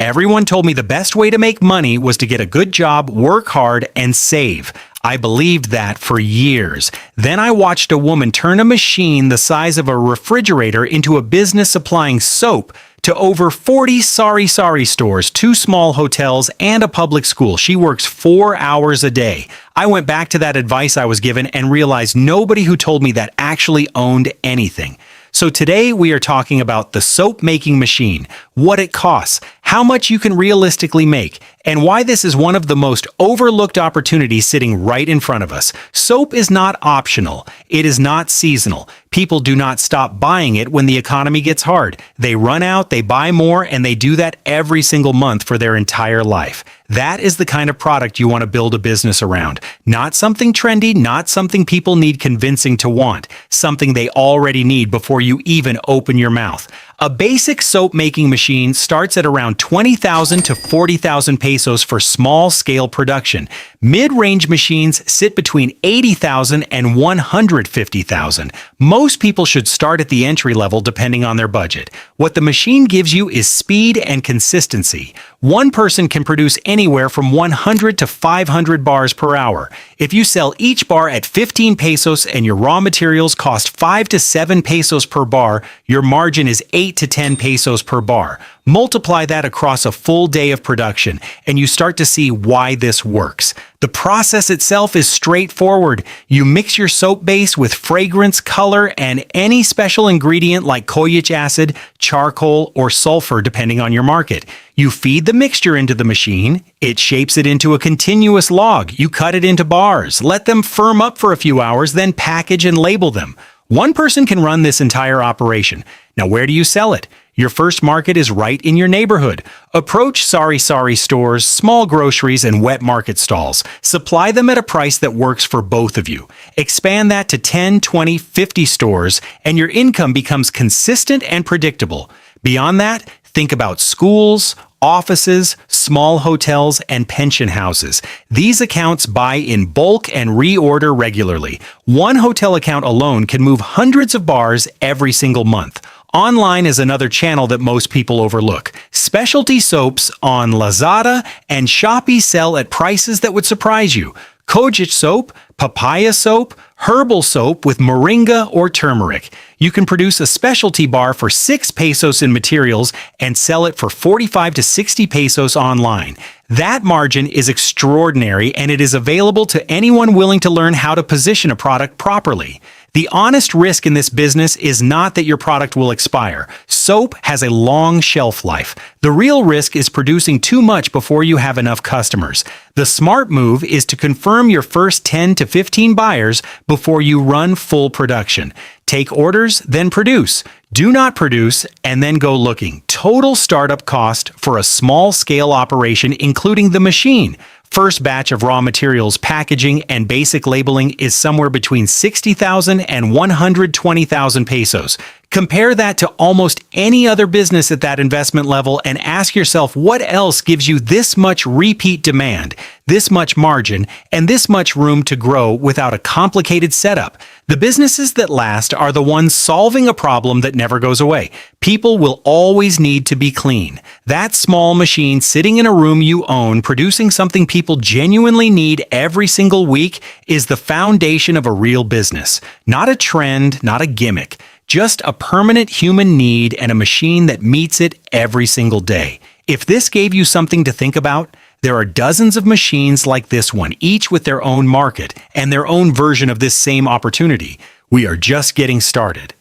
Everyone told me the best way to make money was to get a good job, work hard, and save. I believed that for years. Then I watched a woman turn a machine the size of a refrigerator into a business supplying soap to over 40 Sari Sari stores, 2 small hotels, and a public school. She works 4 hours a day. I went back to that advice I was given and realized nobody who told me that actually owned anything. So today we are talking about the soap making machine, what it costs, how much you can realistically make, and why this is one of the most overlooked opportunities sitting right in front of us. Soap is not optional. It is not seasonal. People do not stop buying it when the economy gets hard. They run out, they buy more, and they do that every single month for their entire life. That is the kind of product you want to build a business around. Not something trendy, not something people need convincing to want, something they already need before you even open your mouth. A basic soap making machine starts at around 20,000 to 40,000 pesos for small-scale production. Mid-range machines sit between 80,000 and 150,000. Most people should start at the entry level depending on their budget. What the machine gives you is speed and consistency. One person can produce anywhere from 100 to 500 bars per hour. If you sell each bar at 15 pesos and your raw materials cost 5 to 7 pesos per bar, your margin is 8 to 10 pesos per bar. Multiply that across a full day of production, and you start to see why this works. The process itself is straightforward. You mix your soap base with fragrance, color, and any special ingredient like koyic acid, charcoal, or sulfur depending on your market. You feed the mixture into the machine. It shapes it into a continuous log. You cut it into bars, let them firm up for a few hours, then package and label them. One person can run this entire operation. Now, where do you sell it? Your first market is right in your neighborhood. Approach Sari Sari stores, small groceries, and wet market stalls. Supply them at a price that works for both of you. Expand that to 10, 20, 50 stores, and your income becomes consistent and predictable. Beyond that, think about schools, offices, small hotels, and pension houses. These accounts buy in bulk and reorder regularly. One hotel account alone can move hundreds of bars every single month. Online is another channel that most people overlook. Specialty soaps on Lazada and Shopee sell at prices that would surprise you. Kojic soap, papaya soap, herbal soap with moringa or turmeric. You can produce a specialty bar for 6 pesos in materials and sell it for 45 to 60 pesos online. That margin is extraordinary, and it is available to anyone willing to learn how to position a product properly. The honest risk in this business is not that your product will expire. Soap has a long shelf life. The real risk is producing too much before you have enough customers. The smart move is to confirm your first 10 to 15 buyers before you run full production. Take orders, then produce. Do not produce and then go looking. Total startup cost for a small-scale operation, including the machine. First batch of raw materials, packaging, and basic labeling is somewhere between 60,000 and 120,000 pesos. Compare that to almost any other business at that investment level and ask yourself what else gives you this much repeat demand, this much margin, and this much room to grow without a complicated setup. The businesses that last are the ones solving a problem that never goes away. People will always need to be clean. That small machine sitting in a room you own, producing something people genuinely need every single week, is the foundation of a real business. Not a trend, not a gimmick. Just a permanent human need and a machine that meets it every single day. If this gave you something to think about, there are dozens of machines like this one, each with their own market and their own version of this same opportunity. We are just getting started.